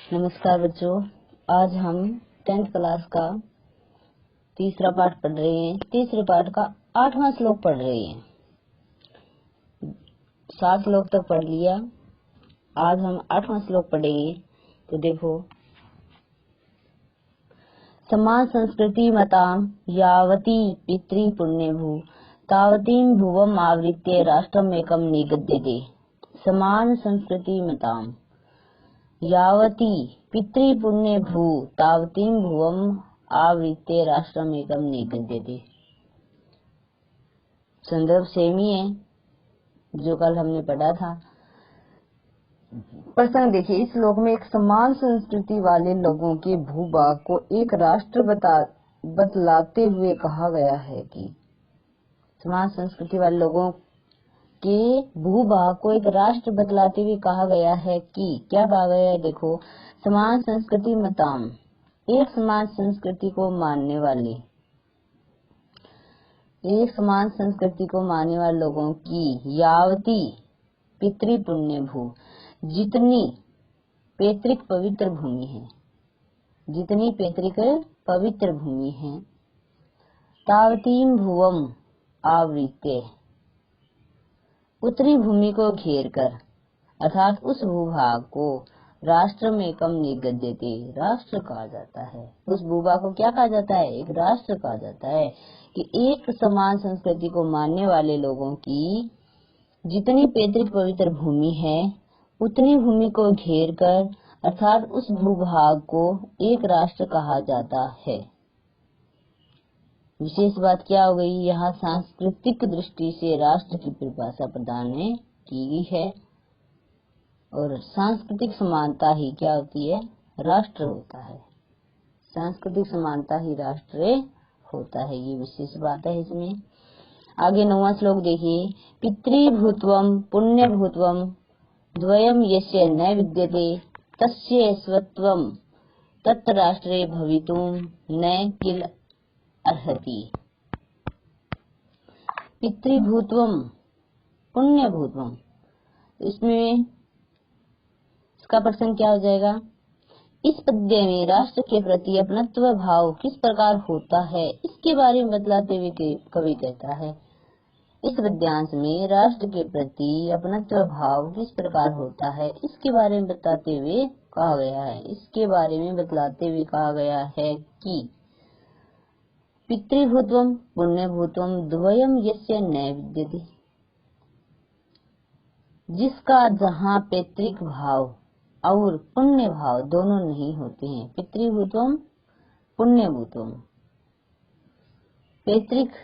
नमस्कार बच्चों, आज हम 10th क्लास का तीसरा पाठ पढ़ रहे हैं। तीसरे पाठ का 8वां श्लोक पढ़ रहे हैं। 7 श्लोक तक पढ़ लिया, आज हम 8वां श्लोक पढ़ेंगे। तो देखो, समान संस्कृति मताम यावती पितृ पुण्य भू तावतीं भुवम आवृत्य राष्ट्रमेकं निगद्यते। समान संस्कृति मताम यावती पितृ पुण्य भू तावतीं भुवम आवृत्य राष्ट्रमेकं निगद्यते। संदर्भ सेम ही है जो कल हमने पढ़ा था। प्रसंग देखिए, इस श्लोक में एक समान संस्कृति वाले लोगों के भूभाग को एक राष्ट्र बतलाते हुए कहा गया है कि समान संस्कृति वाले लोगों के भूभाग को एक राष्ट्र बतलाते हुए कहा गया है कि क्या कहा गया है। देखो, समान संस्कृति मताम, एक समान संस्कृति को मानने वाले, एक समान संस्कृति को मानने वाले लोगों की यावती पितृ पुण्य भू, जितनी पैतृक पवित्र भूमि है, जितनी पैतृक पवित्र भूमि है, तावतीं भुवम आवृत्य, उत्तरी भूमि को घेर कर, अर्थात उस भूभाग को राष्ट्र में कम निगद्यते, राष्ट्र कहा जाता है। उस भूभाग को क्या कहा जाता है? एक राष्ट्र कहा जाता है। कि एक समान संस्कृति को मानने वाले लोगों की जितनी पैतृक पवित्र भूमि है, उतनी भूमि को घेर कर, अर्थात उस भूभाग को एक राष्ट्र कहा जाता है। विशेष बात क्या हो गई, यहाँ सांस्कृतिक दृष्टि से राष्ट्र की परिभाषा प्रदान की गई है, और सांस्कृतिक समानता ही क्या होती है? राष्ट्र होता है। सांस्कृतिक समानता ही राष्ट्र होता है, ये विशेष बात है इसमें। आगे 9वां श्लोक देखिए, पितृभूत्वम पुण्यभूत्वम द्वयम यस्य न विद्यते तस्य स्वत्वम तत् राष्ट्रे भवितुम न किल अर्हति। पितृभूत्वम पुण्यभूत्वम, इसमें इसका प्रसंग क्या हो जाएगा? इस पद्य में राष्ट्र के प्रति अपनत्व भाव किस प्रकार होता है, इसके बारे में बतलाते हुए कवि कहता है। इस पद्यांश में राष्ट्र के प्रति अपनत्व भाव किस प्रकार होता है, इसके बारे में बताते हुए कहा गया है। इसके बारे में बतलाते हुए कहा गया है कि पितृभूत्वम पुण्यभूत्वम द्वयम यस्य न विद्यते, जिसका जहाँ पैतृक भाव और पुण्य भाव दोनों नहीं होते हैं। पितृभूत्वम पुण्यभूत्वम, पैतृक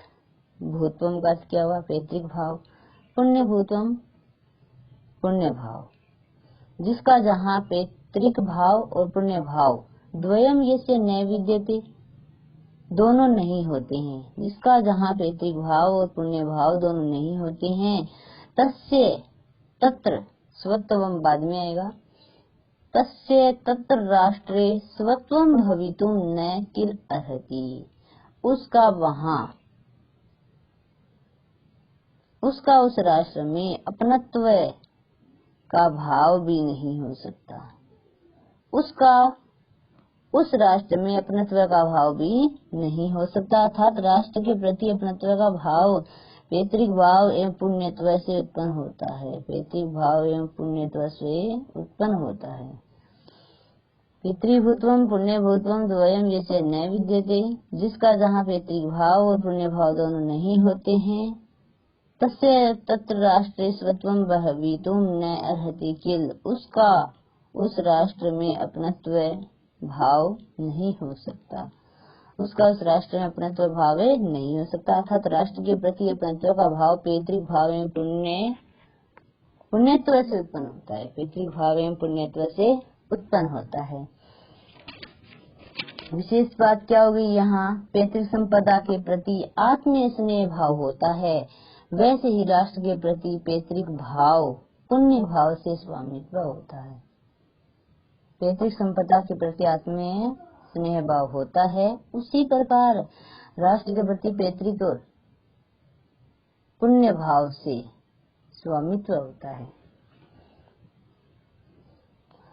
भूत्वम का क्या हुआ? पैतृक भाव। पुण्यभूत्वम पुण्य भाव, जिसका जहाँ पैतृक भाव और पुण्य भाव द्वयम यस्य न विद्यते, दोनों नहीं होते हैं। जिसका जहाँ पैतृक भाव और पुण्य भाव दोनों नहीं होते हैं, तस्य तत्र, स्वत्वम बाद में आएगा, तस्य तत्र राष्ट्रे स्वत्वम भवितुम न किल अर्हति, उसका वहाँ, उसका उस राष्ट्र में अपनत्व का भाव भी नहीं हो सकता। उसका उस राष्ट्र में अपनत्व का भाव भी नहीं हो सकता, अर्थात राष्ट्र के प्रति अपनत्व का भाव पैतृक भाव एवं पुण्यत्व से उत्पन्न होता है। पैतृक भाव एवं पुण्यत्व से उत्पन्न होता है। पितृभूत्वम पुण्यभूत्वम द्वयम यस्य न विद्यते, जिसका जहाँ पैतृक भाव और पुण्य भाव दोनों नहीं होते हैं, तस्य तत्र राष्ट्रे स्वत्वम भवितुम न अर्हति किल, उसका उस राष्ट्र में अपनत्व भाव नहीं हो सकता। उसका उस राष्ट्र में अपनत्व भाव नहीं हो सकता, अर्थात राष्ट्र के प्रति अपनत्व का भाव पैतृक भाव एवं पुण्यत्व से उत्पन्न होता है। पैतृक भाव एवं पुण्यत्व से उत्पन्न होता है। विशेष बात क्या होगी, यहाँ पैतृक संपदा के प्रति आत्मीय स्नेह भाव होता है, वैसे ही राष्ट्र के प्रति पैतृक भाव पुण्य भाव से स्वामित्व होता है। पैतृक संपदा के प्रति आत्मीय स्नेह भाव होता है, उसी प्रकार राष्ट्र के प्रति पैतृक और पुण्य भाव से स्वामित्व होता है।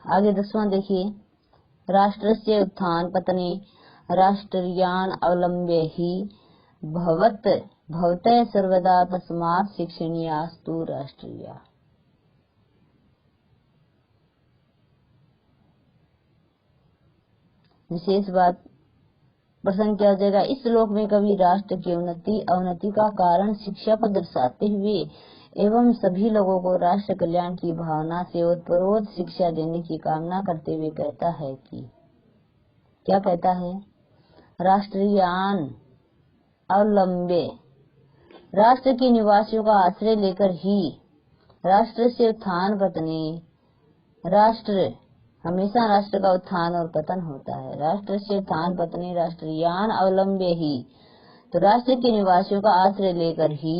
आगे 10वां देखिए, राष्ट्रस्य उत्थान पतने राष्ट्रियान् अवलम्ब्य हि भवतः सर्वदा तस्मात् शिक्षणीयास्तु राष्ट्रिया। विशेष बात प्रसंग क्या हो जाएगा। इस श्लोक में कवि राष्ट्र की उन्नति अवनति का कारण शिक्षा को दर्शाते हुए एवं सभी लोगों को राष्ट्र कल्याण की भावना से उत्तरोत्तर शिक्षा देने की कामना करते हुए कहता है कि क्या कहता है, राष्ट्रीयान अवलंबे, राष्ट्र के निवासियों का आश्रय लेकर ही राष्ट्र से उत्थान पतने, राष्ट्र हमेशा राष्ट्र का उत्थान और पतन होता है। राष्ट्र से उत्थान पतने राष्ट्रीयान अवलंब्य ही, तो राष्ट्र के निवासियों का आश्रय लेकर ही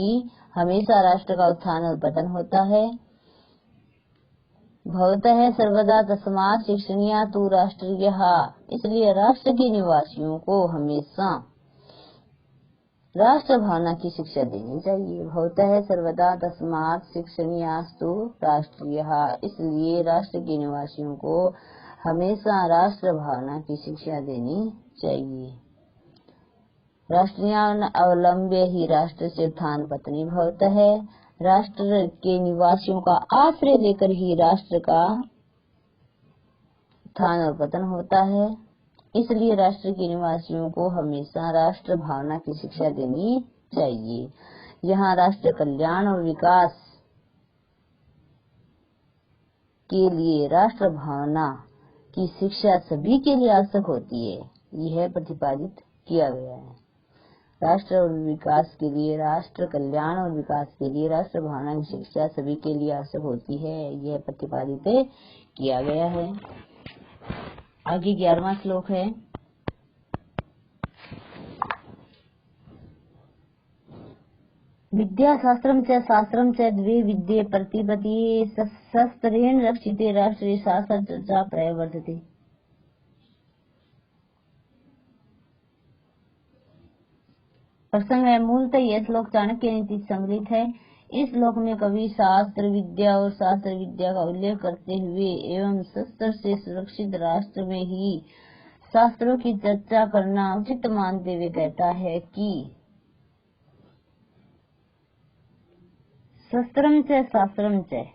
हमेशा राष्ट्र का उत्थान और पतन होता है। भवतः सर्वदा तस्मात् शिक्षणीया तु राष्ट्रियः, इसलिए राष्ट्र के निवासियों को हमेशा राष्ट्र भावना की शिक्षा देनी चाहिए। भवतः सर्वदा तस्मात् शिक्षणीयास्तु राष्ट्रियः, इसलिए राष्ट्र के निवासियों को हमेशा राष्ट्र भावना की शिक्षा देनी चाहिए। राष्ट्रीयान अवलंब्य ही राष्ट्र से उत्थान पतने, भवतः राष्ट्र के निवासियों का आश्रय लेकर ही राष्ट्र का उत्थान और पतन होता है, इसलिए राष्ट्र के निवासियों को हमेशा राष्ट्र भावना की शिक्षा देनी चाहिए। यहाँ राष्ट्र कल्याण और विकास के लिए राष्ट्र भावना की शिक्षा सभी के लिए आवश्यक होती है, यह प्रतिपादित किया गया है। राष्ट्र और विकास के लिए, राष्ट्र कल्याण और विकास के लिए राष्ट्र भावना की शिक्षा सभी के लिए आवश्यक होती है, यह प्रतिपादित किया गया है। आगे 11वां श्लोक है, विद्या शास्त्रम च द्वे विद्ये प्रतिपत्ति शस्त्रेण रक्षिते राष्ट्रे शास्त्र चर्चा प्रवर्तते। प्रसंग है, मूलतः यह श्लोक चाणक्य नीति सम्मिलित है। इस श्लोक में कवि शास्त्र विद्या और शास्त्र विद्या का उल्लेख करते हुए एवं शस्त्र से सुरक्षित राष्ट्र में ही शास्त्रों की चर्चा करना उचित मानते हुए कहता है कि शस्त्रम च शास्त्रम च,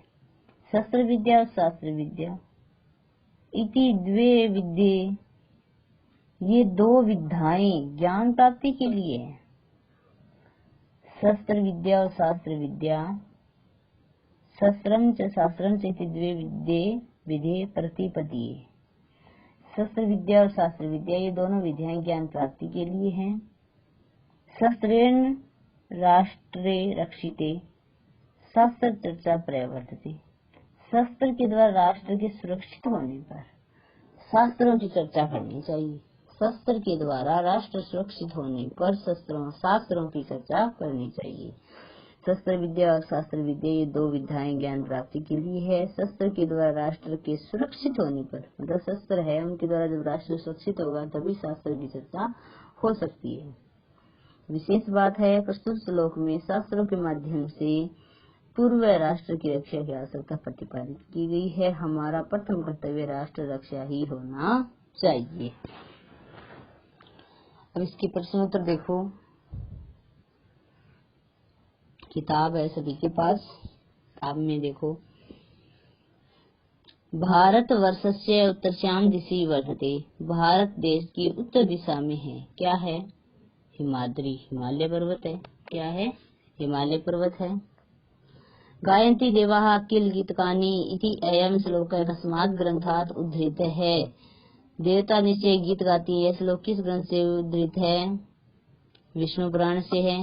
शस्त्र विद्या और शास्त्र विद्या, इति द्वे विद्ये, ये दो विद्याएं ज्ञान प्राप्ति के लिए है। शस्त्र विद्या और शास्त्र विद्या, शस्त्रम च शास्त्रम च इति द्वे विद्ये विधे प्रतिपत्ति, शस्त्र विद्या और शास्त्र विद्या ये दोनों विद्याएं ज्ञान प्राप्ति के लिए हैं। शस्त्रेण राष्ट्रे रक्षिते शास्त्र चर्चा प्रवर्तते, शस्त्र के द्वारा राष्ट्र के सुरक्षित होने पर शास्त्रों की चर्चा करनी चाहिए। शस्त्र के द्वारा राष्ट्र सुरक्षित होने पर शास्त्रों की चर्चा करनी चाहिए। शस्त्र विद्या और शास्त्र विद्या ये दो विद्याएं ज्ञान प्राप्ति के लिए है। शस्त्र के द्वारा राष्ट्र के सुरक्षित होने पर, मतलब शस्त्र है उनके द्वारा जब राष्ट्र सुरक्षित होगा तभी शास्त्र की चर्चा हो सकती है। विशेष बात है, प्रस्तुत श्लोक में शास्त्रों के माध्यम से पूर्व राष्ट्र की रक्षा की आवश्यकता प्रतिपादित की गई है। हमारा प्रथम कर्तव्य राष्ट्र रक्षा ही होना चाहिए। अब इसके प्रश्नोत्तर देखो, किताब है सभी के पास, किताब में देखो, भारत वर्षस्य उत्तरश्याम दिशि वर्तते, भारत देश की उत्तर दिशा में है, क्या है, हिमाद्री, हिमालय पर्वत है, क्या है, हिमालय पर्वत है। गायन्ति देवाः किल गीतकानि इति अयं श्लोक कस्मात् ग्रंथात् उद्धृत है, देवता निश्चय गीत गाती है। श्लोक किस ग्रंथ से उद्धृत है, विष्णु पुराण से है,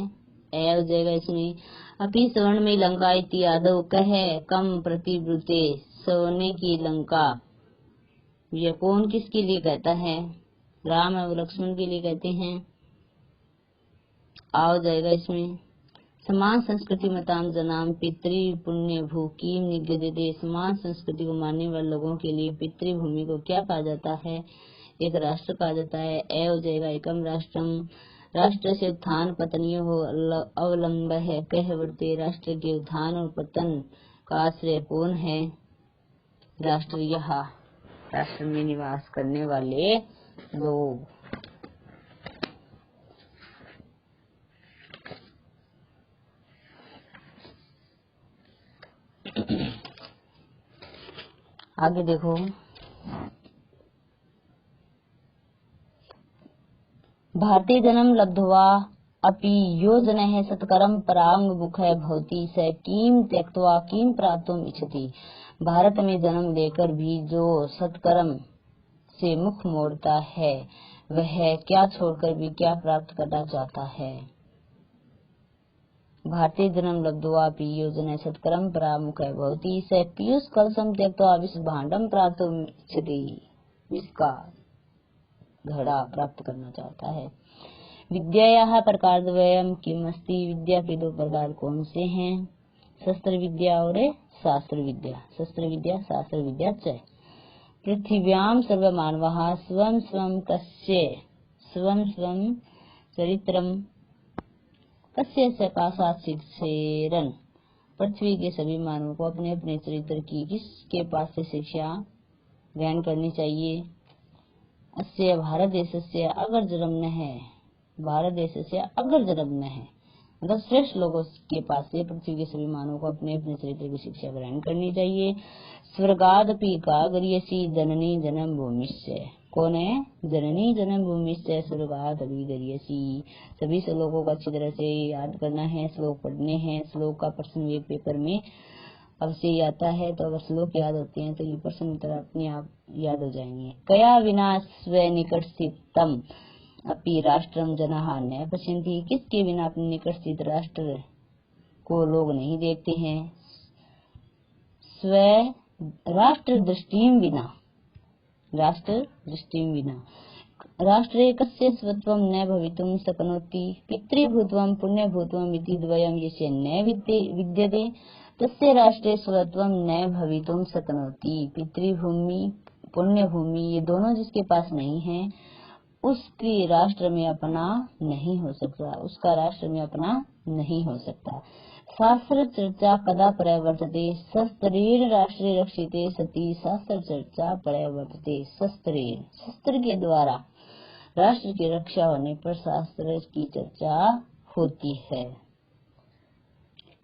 ऐ हो जाएगा इसमें। अपि स्वर्ण में लंका इति आदौ कह कम प्रतिवृते, सोने की लंका, यह कौन किसके लिए कहता है, राम और लक्ष्मण के लिए कहते हैं, आ जाएगा इसमें। समान संस्कृति मताम जनाम पितृ पुण्य भूकिम निगदते, समान संस्कृति को मानने वाले लोगों के लिए पितृभूमि को क्या कहा जाता है, एक राष्ट्र कहा जाता है। ए हो जाएगा एकम राष्ट्रम, राष्ट्र से उत्थान पतनीय हो अवलंब है, कह वर्ते, राष्ट्र के उत्थान और पतन का आश्रय कौन है, राष्ट्र। राष्ट्र में निवास करने वाले लोग। आगे देखो, भारतीय जन्म लब्ध्वा अपि यो जनः सत्कर्म पराङ्मुखः भवति स किं त्यक्त्वा किं प्राप्तुम् इच्छति। भारत में जन्म लेकर भी जो सत्कर्म से मुख मोड़ता है वह क्या छोड़कर भी क्या प्राप्त करना चाहता है। भारतीय जन्म लब्ध्वा अपि यो जनः सत्कर्म पराङ्मुखः भवति स पीयूष कलशं त्यक्त्वा विषभाण्डं प्राप्तुम् इच्छति। इसका घड़ा प्राप्त करना चाहता है। विद्यायाः प्रकारद्वयम् किम् अस्ति। विद्या के दो प्रकार कौन से हैं। शस्त्र विद्या और शास्त्र विद्या। शस्त्र विद्या शास्त्र विद्या च। पृथिव्यां सर्वमानवाः स्वं स्वं चरित्रं कस्य सकाशात् शिक्षेरन्। पृथ्वी के सभी मानवों को अपने अपने चरित्र की किसके पास से शिक्षा ग्रहण करनी चाहिए। अस्य भारत देशस्य अगर जन्म न है, भारत देश से अगर जन्म न है, मतलब श्रेष्ठ लोगों के पास से पृथ्वी के सभी मानवों को अपने अपने चरित्र की शिक्षा ग्रहण करनी चाहिए। स्वर्गादपि का गरीयसी जननी जन्म भूमिश्च। कौन है। जननी जन्म भूमिश्च स्वर्गादपि गरीयसी। सभी श्लोकों को अच्छी तरह से याद करना है, श्लोक पढ़ने हैं। श्लोक का प्रश्न एक पेपर में अवश्य आता है, तो अगर श्लोक याद होते हैं तो ये प्रश्न उत्तर अपने आप याद हो जाएंगे। कया विना स्व निकट स्थितम अपि राष्ट्रम जनाः न पश्यन्ति। किसके बिना अपने निकट स्थित राष्ट्र को लोग नहीं देखते हैं। स्व राष्ट्र दृष्टिम विना, राष्ट्र दृष्टिम विना। राष्ट्रे कस्य स्वत्वं न भवितुं शक्नोति। पितृभूत्वं पुण्यभूत्वम् इति द्वयं यस्य न विद्यते तस्य राष्ट्रे स्वत्वं न भवितुं शक्नोति। पितृभूमि पुण्यभूमि ये दोनों जिसके पास नहीं है उसकी राष्ट्र में अपना नहीं हो सकता, उसका राष्ट्र में अपना नहीं हो सकता। शास्त्र चर्चा कदा प्रवर्तते। शस्त्रेण राष्ट्रे रक्षिते सति शास्त्र चर्चा प्रवर्तते। शस्त्रेण, शस्त्र के द्वारा राष्ट्र की रक्षा होने पर शास्त्र की चर्चा होती है।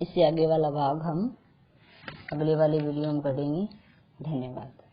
इससे आगे वाला भाग हम अगले वाले वीडियो में पढ़ेंगे। धन्यवाद।